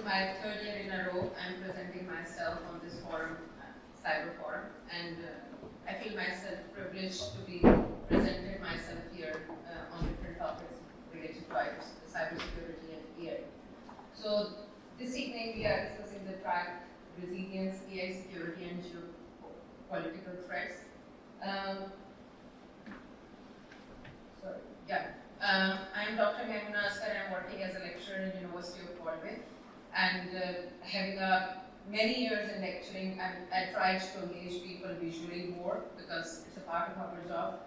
my third year in a row I'm presenting myself on this forum, Cyber Forum, and I feel myself privileged to be presented myself here on different topics related to cybersecurity and AI. So this evening we are discussing the track resilience, AI security, and geopolitical threats. I'm Dr. Mamoona Asghar. I'm working as a lecturer in University of Galway, and having many years in lecturing, I tried to engage people visually more because it's a part of our job.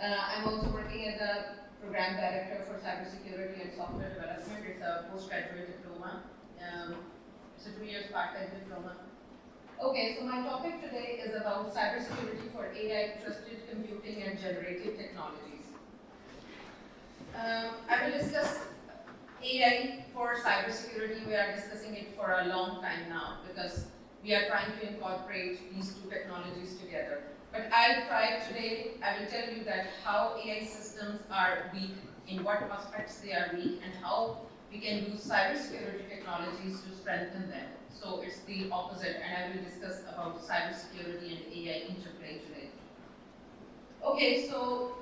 I'm also working as a program director for cybersecurity and software development. It's a postgraduate diploma. It's a 2 years part-time diploma. Okay, so my topic today is about cybersecurity for AI, trusted computing, and generative technologies. I will discuss AI for cybersecurity. We are discussing it for a long time now because we are trying to incorporate these two technologies together. But I will tell you that how AI systems are weak, in what aspects they are weak, and how we can use cybersecurity technologies to strengthen them. So it's the opposite, and I will discuss about cybersecurity and AI interplay today. Okay, so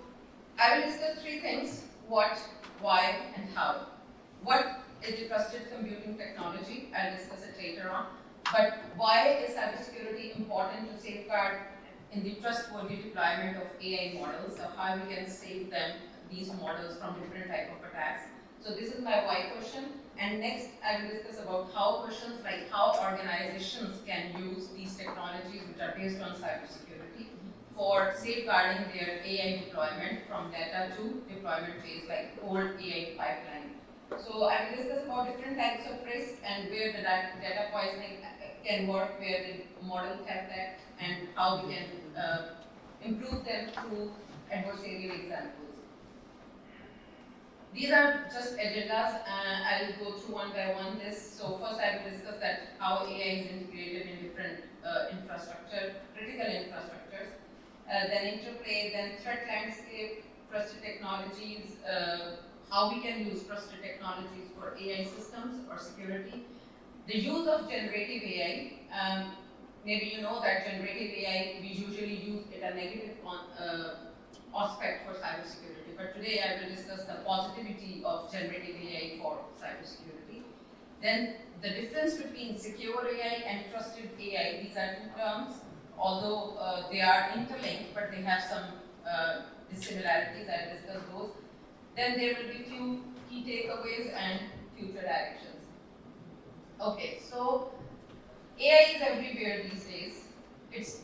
I will discuss three things: what, why, and how. What is the trusted computing technology? I'll discuss it later on. But why is cybersecurity important to safeguard in the trustworthy deployment of AI models? So how we can save them, these models, from different type of attacks. So this is my why question. And next, I will discuss about how questions like how organizations can use these technologies which are based on cybersecurity for safeguarding their AI deployment from data to deployment phase, like old AI pipeline. So I will discuss about different types of risks and where the data poisoning can work, where the model can attack, and how we can improve them through adversarial examples. These are just agendas. I will go through one by one this. So first I will discuss that how AI is integrated in different critical infrastructures. Then interplay, then threat landscape, trusted technologies, how we can use trusted technologies for AI systems or security. The use of generative AI. Maybe you know that generative AI, we usually use it a negative aspect for cybersecurity. But today I will discuss the positivity of generative AI for cybersecurity. Then the difference between secure AI and trusted AI. These are two terms. Although they are interlinked, but they have some dissimilarities. I'll discuss those. Then there will be few key takeaways and future directions. Okay, so AI is everywhere these days. It's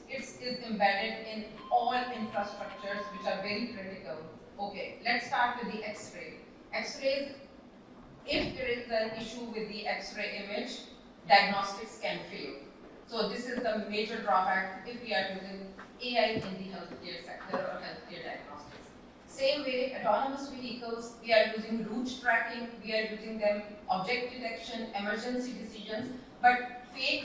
embedded in all infrastructures which are very critical. Okay, let's start with the X-ray. X-rays, if there is an issue with the X-ray image, diagnostics can fail. So this is the major drawback if we are using AI in the healthcare sector or healthcare diagnostics. Same way, autonomous vehicles, we are using route tracking, we are using them object detection, emergency decisions, but fake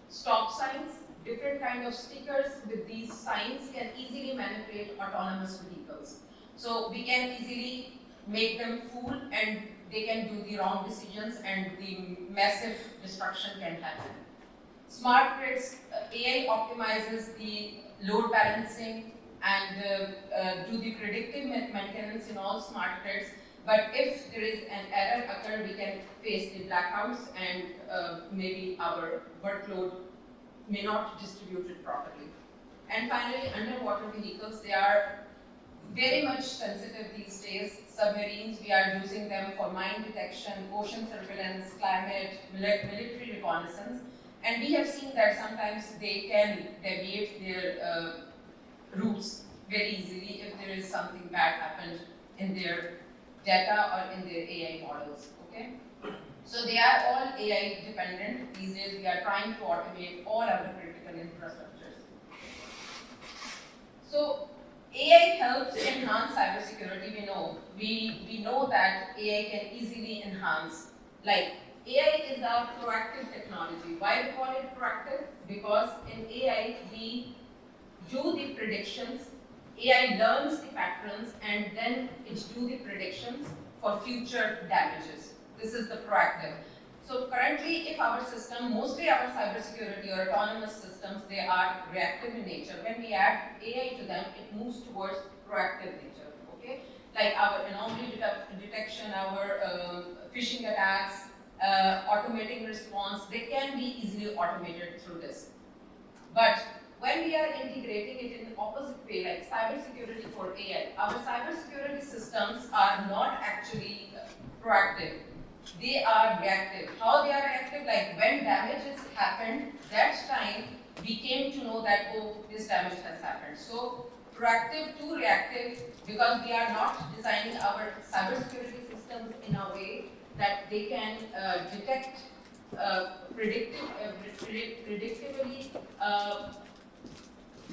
stop signs, different kind of stickers with these signs can easily manipulate autonomous vehicles. So we can easily make them fool and they can do the wrong decisions and the massive destruction can happen. Smart grids, AI optimizes the load balancing and do the predictive maintenance in all smart grids. But if there is an error occur, we can face the blackouts and maybe our workload may not distribute it properly. And finally, underwater vehicles, they are very much sensitive these days. Submarines, we are using them for mine detection, ocean surveillance, climate, military reconnaissance. And we have seen that sometimes they can deviate their routes very easily if there is something bad happened in their data or in their AI models. Okay? So they are all AI dependent. These days we are trying to automate all our critical infrastructures. So AI helps enhance cybersecurity. We know that AI can easily enhance. Like AI is our proactive technology. Why we call it proactive? Because in AI we do the predictions. AI learns the patterns and then it do the predictions for future damages. This is the proactive. So currently, if our system, mostly our cybersecurity or autonomous systems, they are reactive in nature. When we add AI to them, it moves towards proactive nature. Okay, like our anomaly detection, our phishing attacks, automating response, they can be easily automated through this. But when we are integrating it in the opposite way, like cybersecurity for AI, our cybersecurity systems are not actually proactive. They are reactive. How they are reactive? Like when damages happened, that time we came to know that, oh, this damage has happened. So proactive to reactive, because we are not designing our cybersecurity systems in a way that they can detect predictably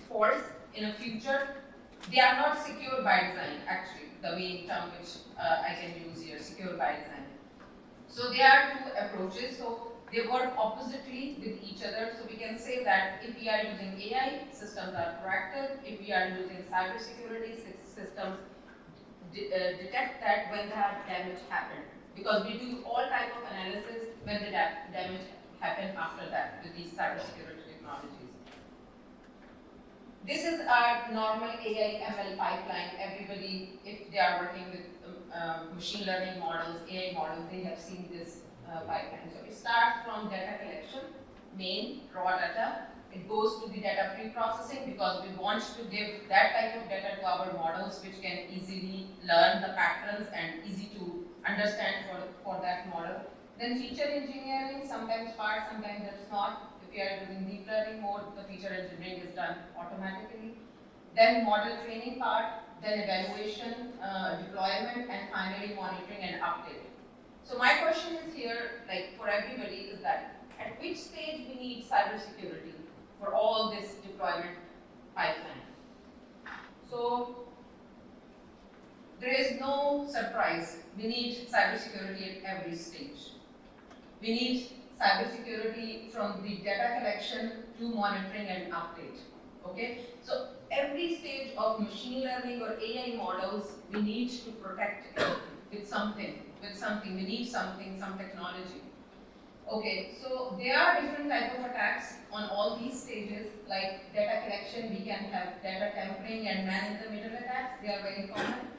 faults in a future. They are not secure by design, actually, the main term which I can use here, secure by design. So there are two approaches. So they work oppositely with each other. So we can say that if we are using AI, systems are proactive. If we are using cybersecurity, systems detect that when the damage happened. Because we do all type of analysis when the damage happened after that with these cybersecurity technologies. This is our normal AI ML pipeline. Everybody, if they are working with machine learning models, AI models, they have seen this pipeline. So it starts from data collection, main, raw data. It goes to the data pre-processing because we want to give that type of data to our models which can easily learn the patterns and easy to understand for that model. Then feature engineering, sometimes part, sometimes it's not. If you are using deep learning mode, the feature engineering is done automatically. Then model training part, then evaluation, deployment, and finally monitoring and update. So my question is here, like for everybody, is that at which stage we need cybersecurity for all this deployment pipeline? So there is no surprise. We need cybersecurity at every stage. We need cybersecurity from the data collection to monitoring and update. Okay, so every stage of machine learning or AI models, we need to protect it with something. We need something, some technology. Okay, so there are different types of attacks on all these stages. Like data collection, we can have data tampering and man-in-the-middle attacks. They are very common.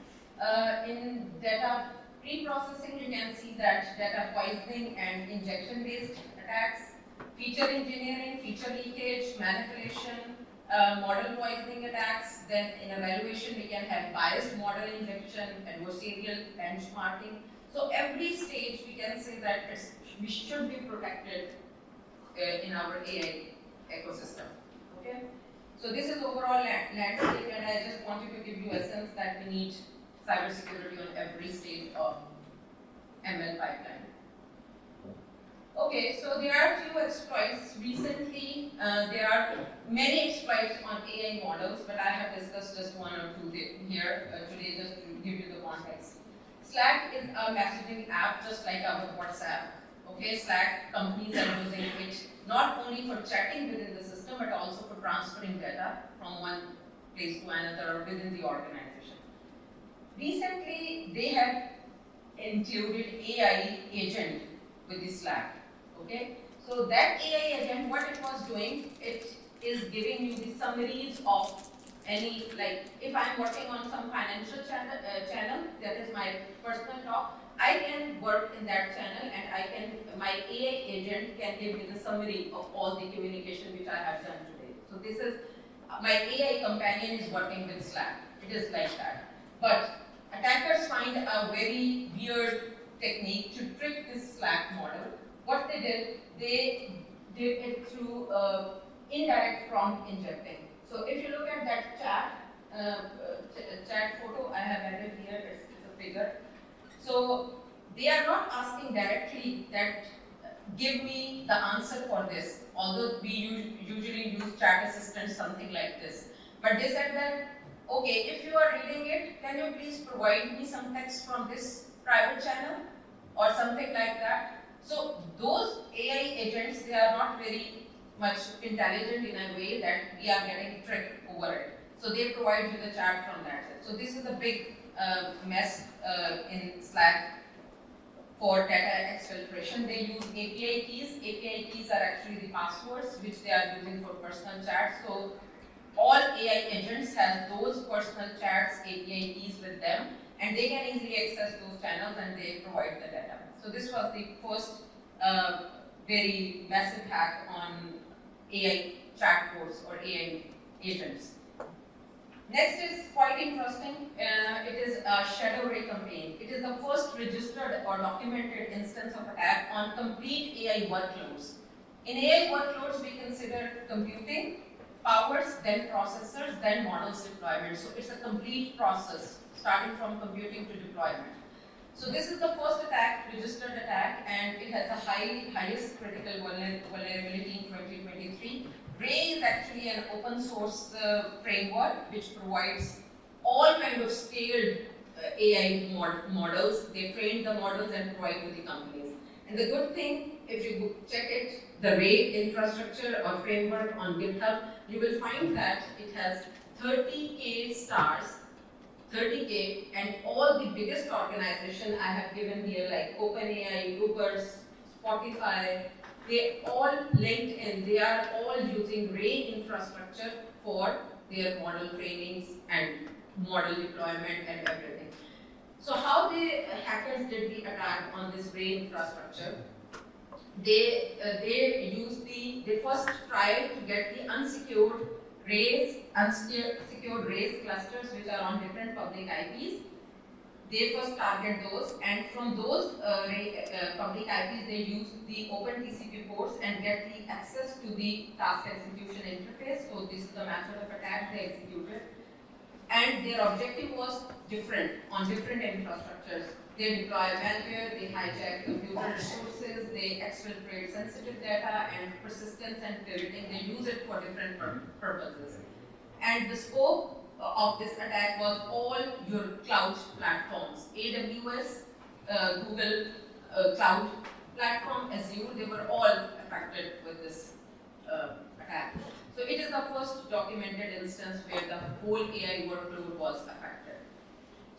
In data pre-processing, you can see that data poisoning and injection-based attacks, feature engineering, feature leakage, manipulation, model poisoning attacks. Then in evaluation, we can have biased model injection, adversarial benchmarking. So every stage, we can say that we should be protected in our AI ecosystem. Okay. So this is overall landscape, and I just wanted to give you a sense that we need cybersecurity on every stage of ML pipeline. Okay, so there are a few exploits. Recently, there are many exploits on AI models, but I have discussed just one or two here today just to give you the context. Slack is a messaging app just like our WhatsApp. Okay, Slack companies are using it not only for chatting within the system, but also for transferring data from one place to another within the organization. Recently, they have included AI agent with the Slack. Okay, so that AI agent, what it was doing, it is giving you the summaries of any, like if I'm working on some financial channel, that is my personal talk, I can work in that channel and my AI agent can give me the summary of all the communication which I have done today. So this is, my AI companion is working with Slack. It is like that. But attackers find a very weird technique to trick this Slack model. What they did it through indirect prompt injecting. So if you look at that chat photo I have added here, it's a figure. So they are not asking directly that give me the answer for this, although we usually use chat assistant, something like this. But they said that, okay, if you are reading it, can you please provide me some text from this private channel or something like that? So those AI agents, they are not very much intelligent in a way that we are getting tricked over it. So they provide you the chat from that side. So this is a big mess in Slack. for data exfiltration. They use API keys. API keys are actually the passwords which they are using for personal chat. So all AI agents have those personal chats API keys with them, and they can easily access those channels and they provide the data. So this was the first very massive hack on AI chatbots or AI agents. Next is quite interesting. It is a shadow ray campaign. It is the first registered or documented instance of attack on complete AI workloads. In AI workloads, we consider computing, powers, then processors, then models deployment. So it's a complete process, starting from computing to deployment. So this is the first attack, registered attack, and it has the highest critical vulnerability in 2023. Ray is actually an open source framework which provides all kind of scaled AI models. They train the models and provide to the companies. And the good thing, if you check it, the Ray infrastructure or framework on GitHub, you will find that it has 30K stars, 30K, and all the biggest organizations I have given here, like OpenAI, Uber, Spotify, they all linked in. They are all using Ray infrastructure for their model trainings and model deployment and everything. So how the hackers did the attack on this Ray infrastructure? They first tried to get the unsecured Rays clusters which are on different public IPs. They first target those, and from those public IPs, they use the open TCP ports and get the access to the task execution interface. So this is the method of attack they executed. And their objective was different on different infrastructures. They deploy malware, they hijack computer resources, they exfiltrate sensitive data and persistence and pivoting. They use it for different purposes. And the scope of this attack was all your cloud platforms, AWS, Google Cloud Platform, Azure, they were all affected with this attack. So it is the first documented instance where the whole AI workload was affected.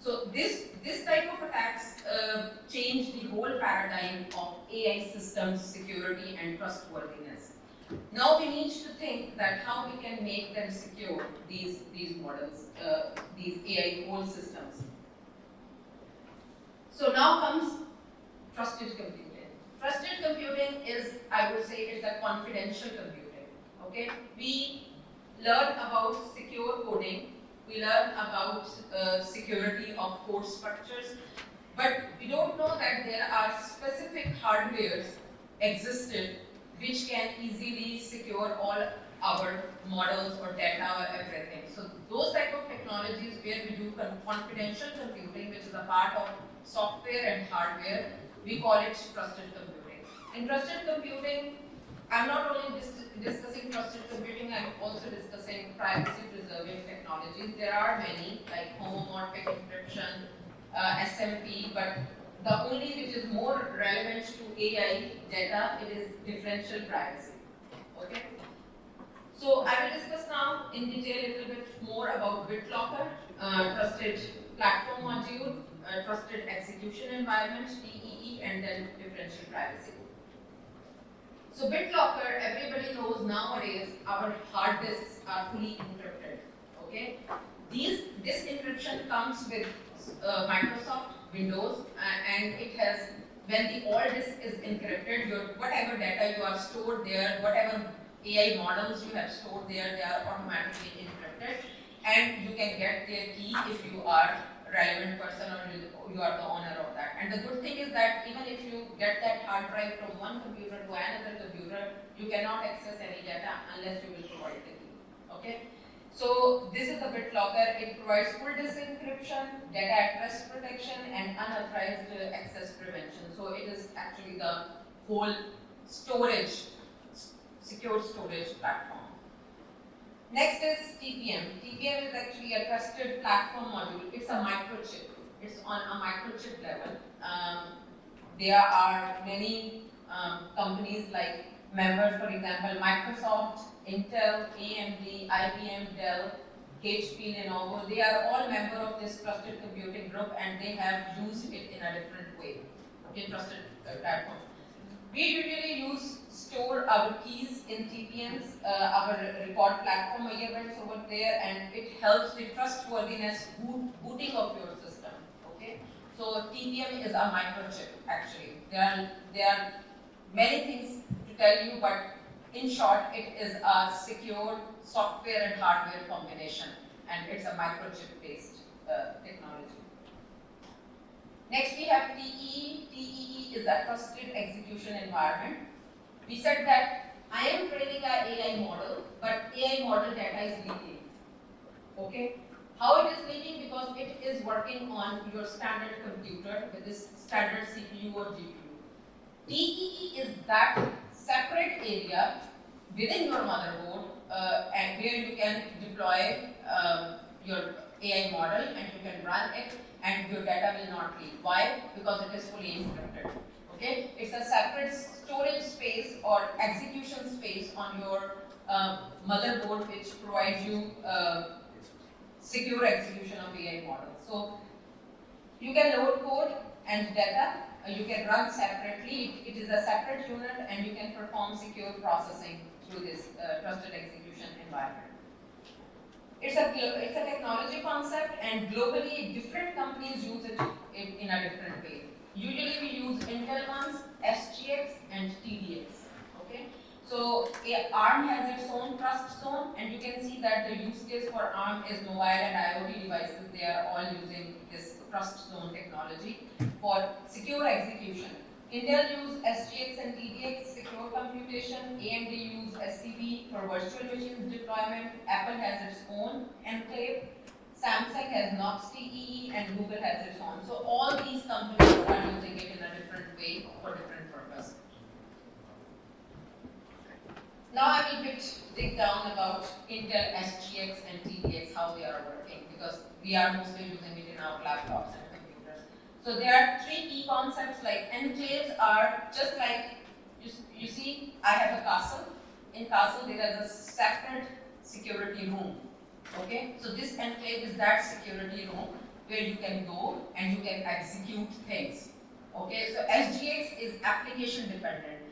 So this type of attacks changed the whole paradigm of AI systems security and trustworthiness. Now we need to think that how we can make them secure, these models, these AI whole systems. So now comes trusted computing. Trusted computing is, I would say, it's a confidential computing. Okay, we learn about secure coding, we learn about security of code structures, but we don't know that there are specific hardwares existed which can easily secure all our models or data or everything. So those type of technologies where we do confidential computing, which is a part of software and hardware, we call it trusted computing. In trusted computing, I'm not only discussing trusted computing, I'm also discussing privacy preserving technologies. There are many, like homomorphic encryption, SMP, but the only which is more relevant to AI data, it is differential privacy. Okay. So I will discuss now in detail a little bit more about BitLocker, trusted platform module, trusted execution environment, TEE, and then differential privacy. So BitLocker, everybody knows nowadays our hard disks are fully encrypted. Okay. This encryption comes with Microsoft Windows, and it has, when the all disk is encrypted, your whatever data you are stored there, whatever AI models you have stored there, they are automatically encrypted, and you can get their key if you are a relevant person or you are the owner of that. And the good thing is that even if you get that hard drive from one computer to another computer, you cannot access any data unless you will provide the key. Okay. So this is the BitLocker. It provides full disk encryption, data at rest protection, and unauthorized access prevention. So it is actually the whole storage, secure storage platform. Next is TPM. TPM is actually a trusted platform module. It's a microchip. It's on a microchip level. There are many companies like members, for example, Microsoft, Intel, AMD, IBM, Dell, HP, Lenovo, they are all members of this trusted computing group, and they have used it in a different way. in trusted platforms. We usually store our keys in TPMs, our record platform events over there, and it helps with trustworthiness booting of your system. Okay, so TPM is a microchip actually. There are many things to tell you, but in short, it is a secure software and hardware combination, and it's a microchip-based technology. Next, we have TEE. TEE is a trusted execution environment. We said that I am training an AI model, but AI model data is leaking. Okay? How it is leaking? Because it is working on your standard computer with this standard CPU or GPU. TEE is that separate area within your motherboard and where you can deploy your AI model and you can run it and your data will not leak. Why? Because it is fully encrypted. Okay? It's a separate storage space or execution space on your motherboard which provides you secure execution of AI models. So you can load code and data, you can run separately. It is a separate unit and you can perform secure processing through this trusted execution environment. It's a technology concept, and globally different companies use it in a different way. Usually we use Intel ones, SGX and TDX. Okay, so ARM has its own trust zone, and you can see that the use case for ARM is mobile and IoT devices. They are all using this trust zone technology for secure execution. Intel use SGX and TDX secure computation, AMD use SCP for virtual machines deployment, Apple has its own enclave, Samsung has Knox TEE, and Google has its own. So all these companies are using it in a different way for different purpose. Now I will dig down about Intel SGX and TDX, how they are working, because we are mostly using it in our laptops and computers. So there are three key concepts. Like enclaves are just like, you see, I have a castle. In castle there is a separate security room. Okay, so this enclave is that security room where you can go and you can execute things. Okay, so SGX is application dependent.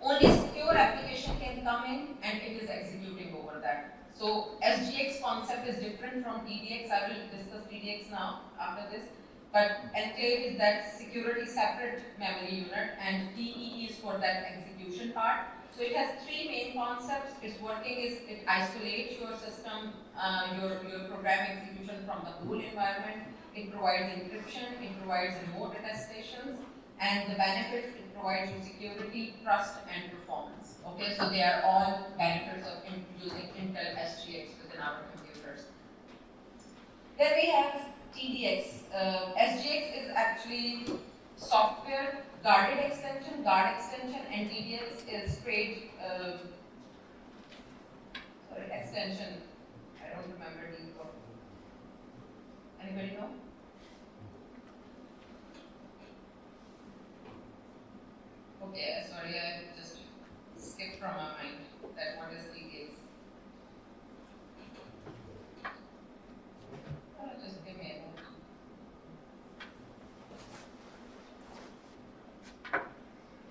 Only secure application can come in and it is executing over that. So SGX concept is different from TDX. I will discuss TDX now after this. But enclave is that security separate memory unit, and TEE is for that execution part. So it has three main concepts. Its working is it isolates your system, your program execution from the whole environment. It provides encryption, it provides remote attestations, and the benefits, it provides you security, trust, and performance. Okay, so they are all benefits of using Intel SGX within our computers. Then we have TDX. SGX is actually software guarded extension, guard extension, and TDX is straight extension. I don't remember the code. Anybody know? Okay, sorry, I just skipped from my mind that what is TDX. Just give me a moment.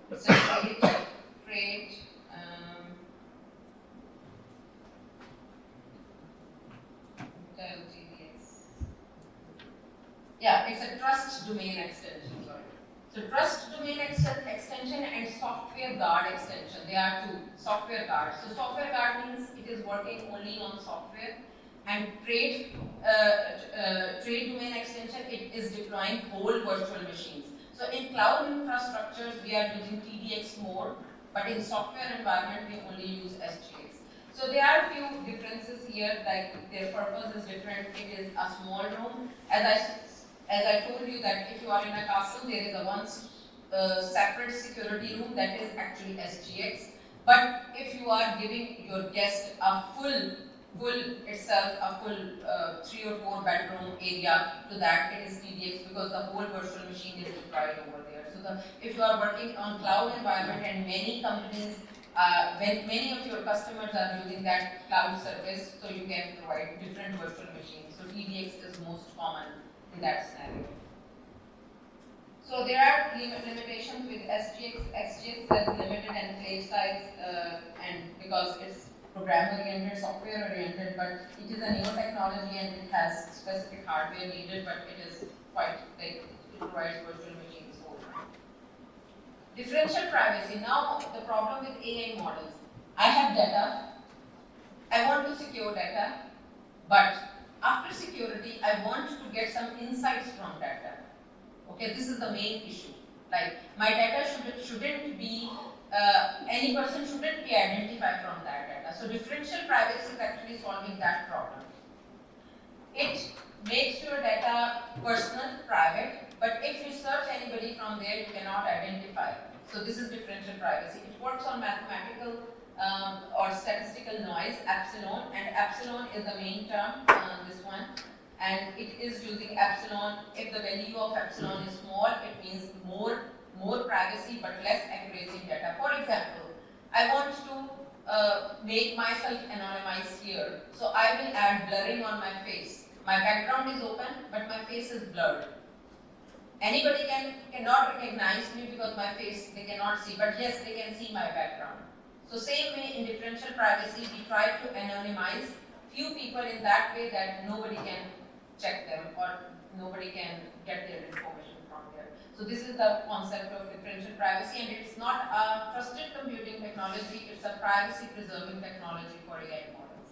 So trade, TDX. Yeah, it's a trust domain extension, sorry. So trust domain extension and software guard extension, they are two. Software guard. So software guard means it is working only on software, and trade domain extension, it is deploying whole virtual machines. So in cloud infrastructures, we are using TDX more, but in software environment, we only use SGX. So there are a few differences here, like their purpose is different. It is a small room. As I told you that if you are in a castle, there is a one separate security room that is actually SGX. But if you are giving your guest a full 3 or 4 bedroom area to that, it is TDX, because the whole virtual machine is deployed over there. So if you are working on cloud environment, and many companies, when many of your customers are using that cloud service, so you can provide different virtual machines. So TDX is most common in that scenario. So there are limitations with SGX. SGX has limited enclave size, and because it's program oriented, software oriented, but it is a new technology and it has specific hardware needed, but it is quite like it provides virtual machines for. Differential privacy. Now the problem with AI models. I have data. I want to secure data, but after security, I want to get some insights from data. Okay, this is the main issue. Like my data shouldn't be any person shouldn't be identified from that data. So differential privacy is actually solving that problem. It makes your data personal, private, but if you search anybody from there, you cannot identify. So this is differential privacy. It works on mathematical or statistical noise, epsilon, and epsilon is the main term, this one. And it is using epsilon. If the value of epsilon is small, it means more privacy but less accuracy in data. For example, I want to make myself anonymized here. So I will add blurring on my face. My background is open, but my face is blurred. Anybody cannot recognize me because my face they cannot see, but yes, they can see my background. So same way in differential privacy, we try to anonymize few people in that way that nobody can check them or nobody can get their information from there. So this is the concept of differential privacy, and it's not a trusted computing technology, it's a privacy preserving technology for AI models.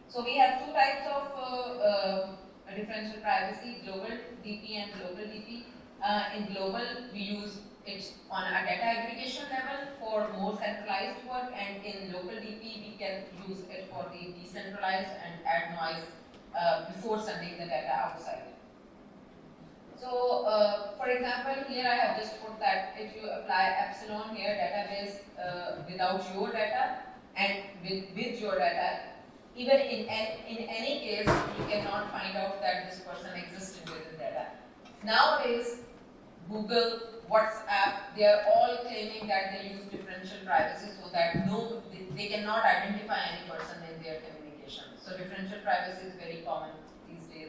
So we have two types of differential privacy, global DP and local DP. In global, we use it on a data aggregation level for more centralized work, and in local DP, we can use it for the decentralized and add noise before sending the data outside. So, for example, here I have just put that if you apply epsilon here, database without your data and with your data, even in any case, you cannot find out that this person existed with the data. Nowadays, Google, WhatsApp, they are all claiming that they use differential privacy so that they cannot identify any person in their communication. So differential privacy is very common these days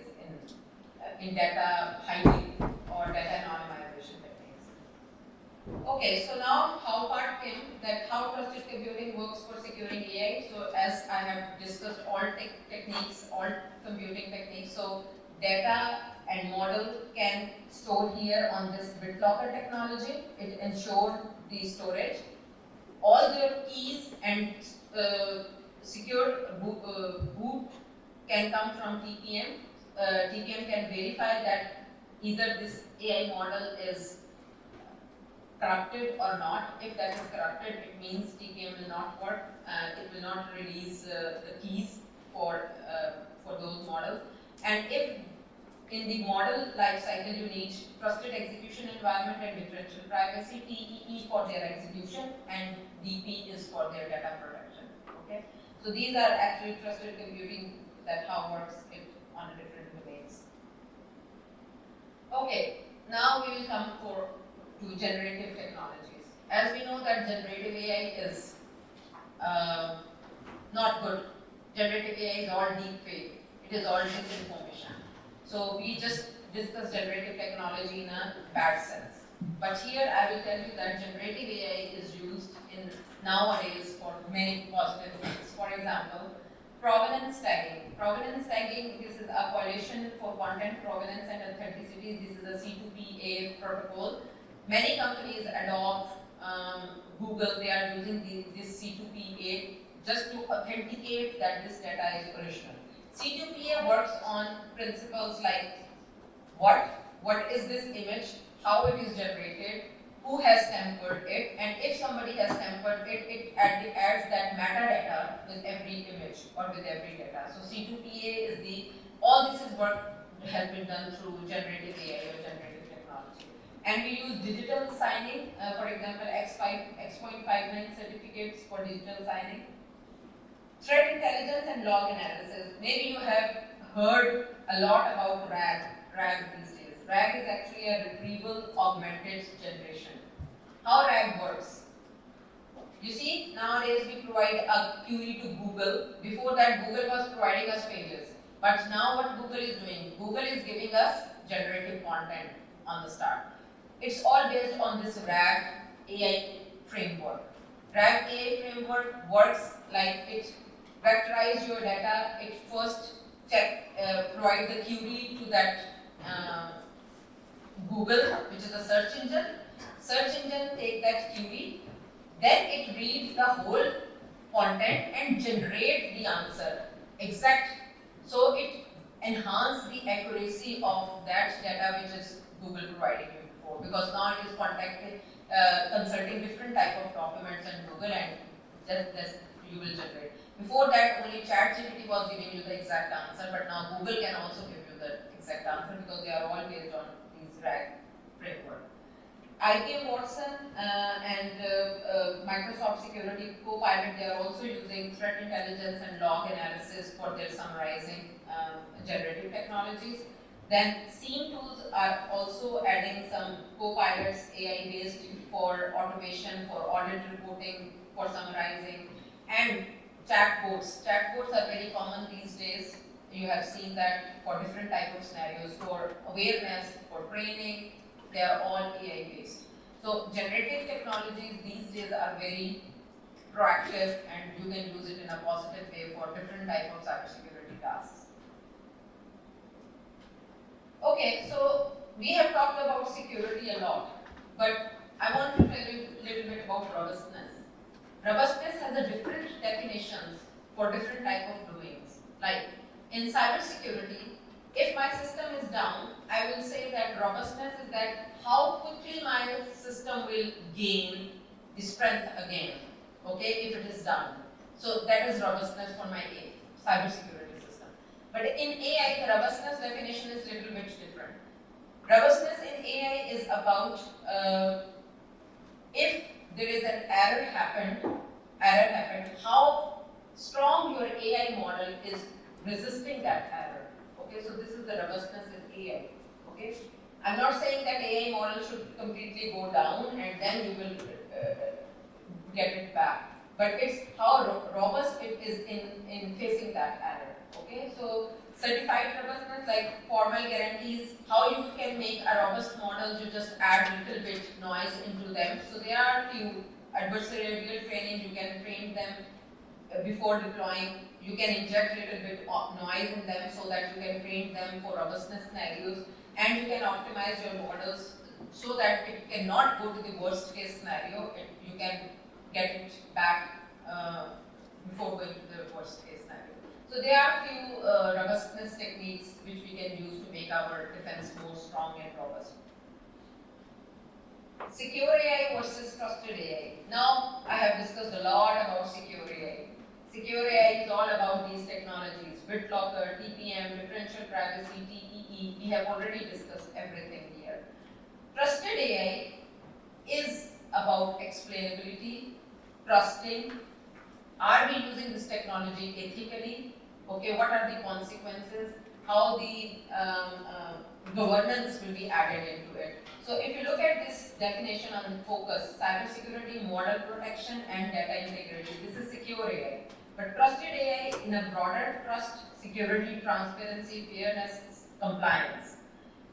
in data hiding or data anonymization techniques. Okay, so now how part came that how trusted computing works for securing AI. So as I have discussed all techniques, all computing techniques. So data and model can store here on this BitLocker technology. It ensures the storage. All their keys and secure boot can come from TPM. TPM can verify that either this AI model is corrupted or not. If that is corrupted, it means TPM will not work. It will not release the keys for those models. And if in the model life cycle you need trusted execution environment and differential privacy, TEE for their execution and DP is for their data protection. Okay, so these are actually trusted computing that how works it on different domains. Okay, now we will come to generative technologies. As we know that generative AI is not good. Generative AI is all deep fake. It is all disinformation. So we just discussed generative technology in a bad sense. But here I will tell you that generative AI is used in nowadays for many positive things. For example, provenance tagging. Provenance tagging, this is a coalition for content provenance and authenticity. This is a C2PA protocol. Many companies adopt Google, they are using this C2PA just to authenticate that this data is original. C2PA works on principles like what is this image, how it is generated, who has tempered it, and if somebody has tempered it, it adds that metadata with every image or with every data. So C2PA is all this is work has been done through generative AI or generative technology. And we use digital signing, for example, X.59 certificates for digital signing. Threat intelligence and log analysis. Maybe you have heard a lot about RAG these days. RAG is actually a retrieval augmented generation. How RAG works? You see, nowadays we provide a query to Google. Before that, Google was providing us pages. But now what Google is doing? Google is giving us generative content on the start. It's all based on this RAG AI framework. RAG AI framework works like it vectorizes your data. It first provide the query to that Google, which is a search engine. Search engine take that query, then it reads the whole content and generate the answer exact. So it enhance the accuracy of that data which is Google providing you before, because now it is consulting different type of documents in Google, and just you will generate. Before that, only ChatGPT was giving you the exact answer, but now Google can also give you the exact answer because they are all based on these RAG framework. IBM Watson and Microsoft Security Copilot, they are also using threat intelligence and log analysis for their summarizing generative technologies. Then SIEM tools are also adding some Copilots AI based for automation, for audit reporting, for summarizing, and chatbots. Chatbots are very common these days. You have seen that for different type of scenarios, for awareness, for training, they are all AI based. So generative technologies these days are very proactive, and you can use it in a positive way for different type of cybersecurity tasks. Okay, so we have talked about security a lot, but I want to tell you a little bit about robustness. Robustness has a different definitions for different type of domains. Like in cybersecurity, if my system is down, I will say that robustness is that how quickly my system will gain the strength again, okay, if it is down. So that is robustness for my cybersecurity system. But in AI, the robustness definition is a little bit different. Robustness in AI is about if there is an error happened, how strong your AI model is resisting that error. Okay, so this is the robustness in AI. Okay, I'm not saying that AI model should completely go down and then you will get it back, but it's how robust it is in facing that error. Okay, so certified robustness, like formal guarantees, how you can make a robust model, you just add little bit noise into them. So there are few adversarial training, you can train them before deploying. You can inject little bit of noise in them so that you can train them for robustness scenarios, and you can optimize your models so that it cannot go to the worst case scenario. You can get it back before going to the worst case scenario. So there are few robustness techniques which we can use to make our defense more strong and robust. Secure AI versus trusted AI. Now I have discussed a lot about secure AI. Secure AI is all about these technologies, BitLocker, TPM, differential privacy, TEE. We have already discussed everything here. Trusted AI is about explainability, trusting. Are we using this technology ethically? Okay, what are the consequences? How the governance will be added into it. So if you look at this definition on focus, cybersecurity, model protection, and data integrity, this is secure AI. But trusted AI in a broader trust, security, transparency, fairness, compliance.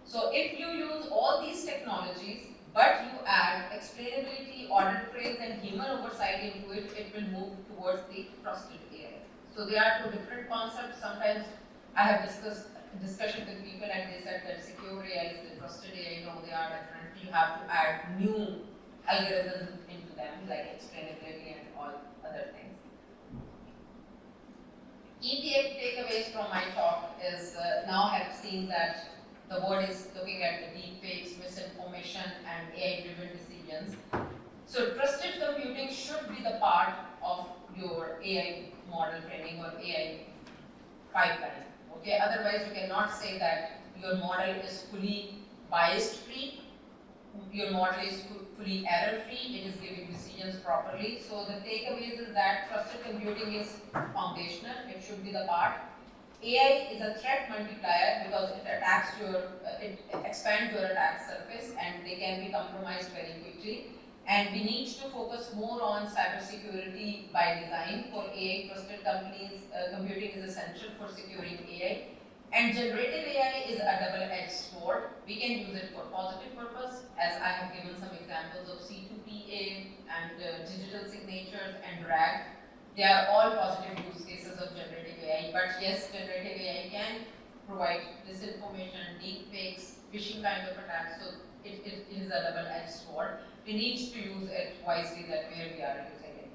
So if you use all these technologies, but you add explainability, audit trails, and human oversight into it, it will move towards the trusted AI. So there are two different concepts. Sometimes I have discussion with people and they said that secure AI is the trusted AI. No, they are different. You have to add new algorithms into them, like explainability and all other things. Key takeaways from my talk is now I have seen that the world is looking at the deep fakes, misinformation, and AI-driven decisions. So trusted computing should be the part of your AI model training or AI pipeline. Okay, otherwise you cannot say that your model is fully biased free, your model is fully error free, it is giving decisions properly. So the takeaways is that trusted computing is foundational, it should be the part. AI is a threat multiplier because it expands your attack surface and they can be compromised very quickly. And we need to focus more on cybersecurity by design for AI trusted companies. Computing is essential for securing AI. And generative AI is a double-edged sword. We can use it for positive purpose, as I have given some examples of C2PA and digital signatures and RAG. They are all positive use cases of generative AI. But yes, generative AI can provide disinformation, deep fakes, phishing kind of attacks. So it is a double-edged sword. We need to use it wisely, that where we are using it.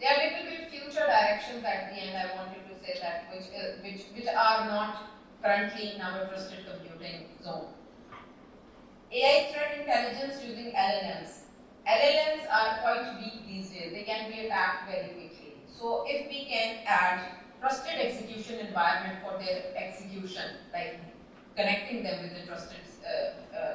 There are little bit future directions at the end. I wanted to say that which are not currently in our trusted computing zone. AI threat intelligence using LLMs. LLMs are quite weak these days. They can be attacked very quickly. So if we can add trusted execution environment for their execution, like connecting them with the trusted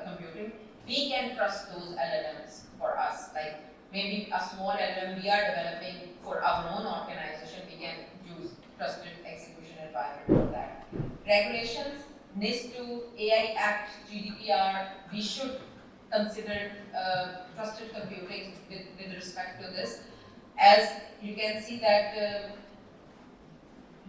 computing, we can trust those LLMs for us. Like maybe a small LLM we are developing for our own organization, we can use trusted execution environment for that. Regulations, NIS2, AI Act, GDPR, we should consider trusted computing with respect to this. As you can see that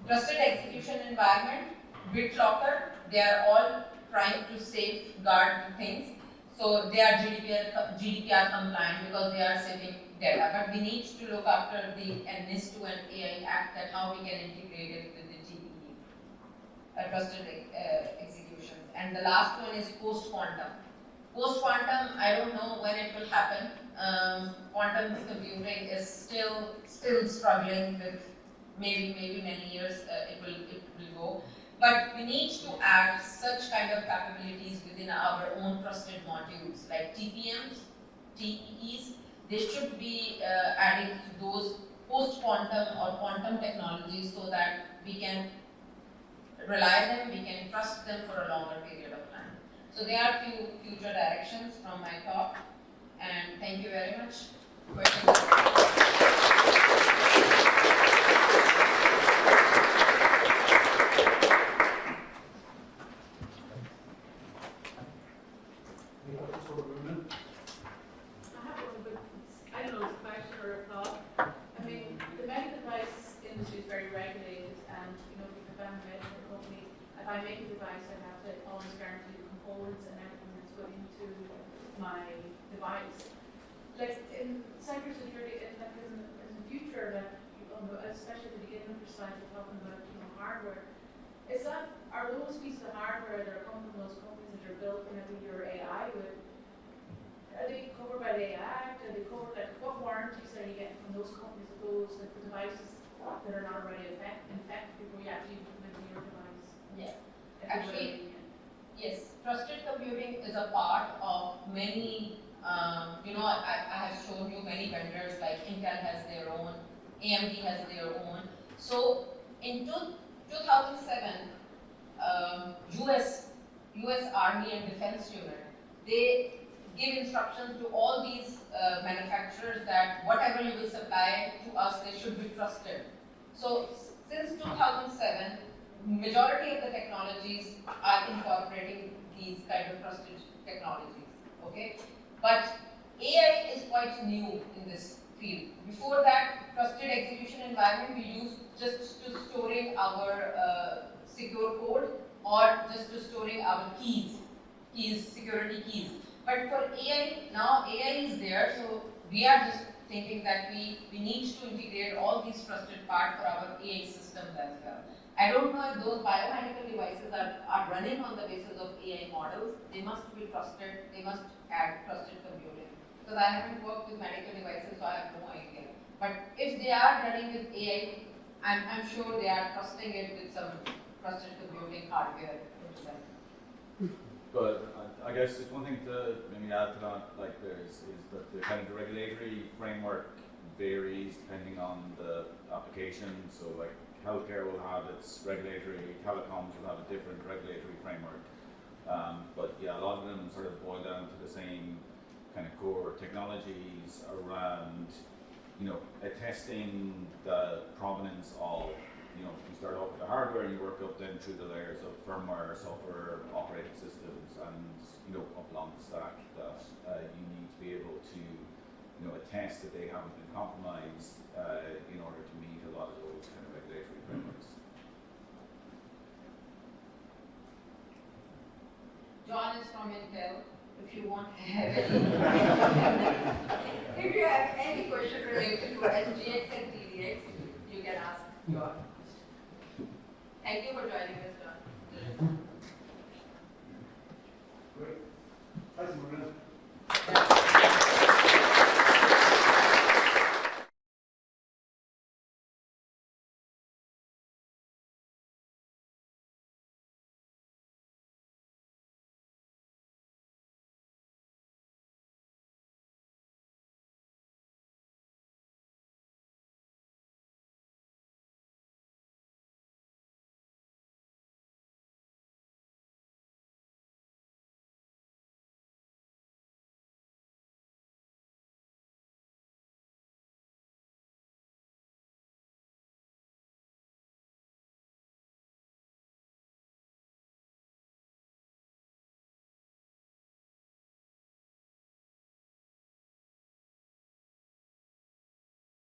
trusted execution environment, BitLocker, they are all trying to safeguard things. So they are GDPR compliant because they are saving data. But we need to look after the NIS2 and AI Act, that how we can integrate it with the TPE, trusted execution. And the last one is post-quantum. Post-quantum, I don't know when it will happen. Quantum computing is still struggling with maybe many years it will go. But we need to add such kind of capabilities within our own trusted modules, like TPMs, TEEs. They should be adding to those post-quantum or quantum technologies so that we can rely on them, we can trust them for a longer period of time. So there are few future directions from my talk, and thank you very much. If I make a device, I have to always guarantee the components and everything that's going into my device. Like in cybersecurity, in the future, like, especially at the beginning of the slide, you're talking about hardware. Are those pieces of hardware that are coming from those companies that are built into your AI with? Are they covered by the AI Act? Are they covered? Like, what warranties are you getting from those companies? Those like the devices that are not already infected before you actually implement your device? Yeah, actually, yes, trusted computing is a part of many, I have shown you many vendors, like Intel has their own, AMD has their own. So in 2007, US Army and Defense Unit, they give instructions to all these manufacturers that whatever you will supply to us, they should be trusted. So since 2007, majority of the technologies are incorporating these kind of trusted technologies, okay? But AI is quite new in this field. Before that, trusted execution environment we used just to storing our secure code or just to storing our keys, security keys. But for AI, now AI is there, so we are just thinking that we need to integrate all these trusted parts for our AI systems as well. I don't know if those biomedical devices are running on the basis of AI models. They must be trusted, they must add trusted computing. Because I haven't worked with medical devices, so I have no idea. But if they are running with AI, I'm sure they are trusting it with some trusted computing hardware into them. But I guess just one thing to maybe add to that, like is that the kind of the regulatory framework varies depending on the application. So like healthcare will have its regulatory, telecoms will have a different regulatory framework. But yeah, a lot of them sort of boil down to the same kind of core technologies around, attesting the provenance of, you start off with the hardware and you work up then through the layers of firmware, software, operating systems, and up along the stack that you need to be able to, attest that they haven't been compromised in order to meet a lot of those kind of regulatory frameworks. Intel. If you want to have any, if you have any question related to SGX and TDX, you can ask your. Thank you for joining us, John. Great. Thanks, Mamoona.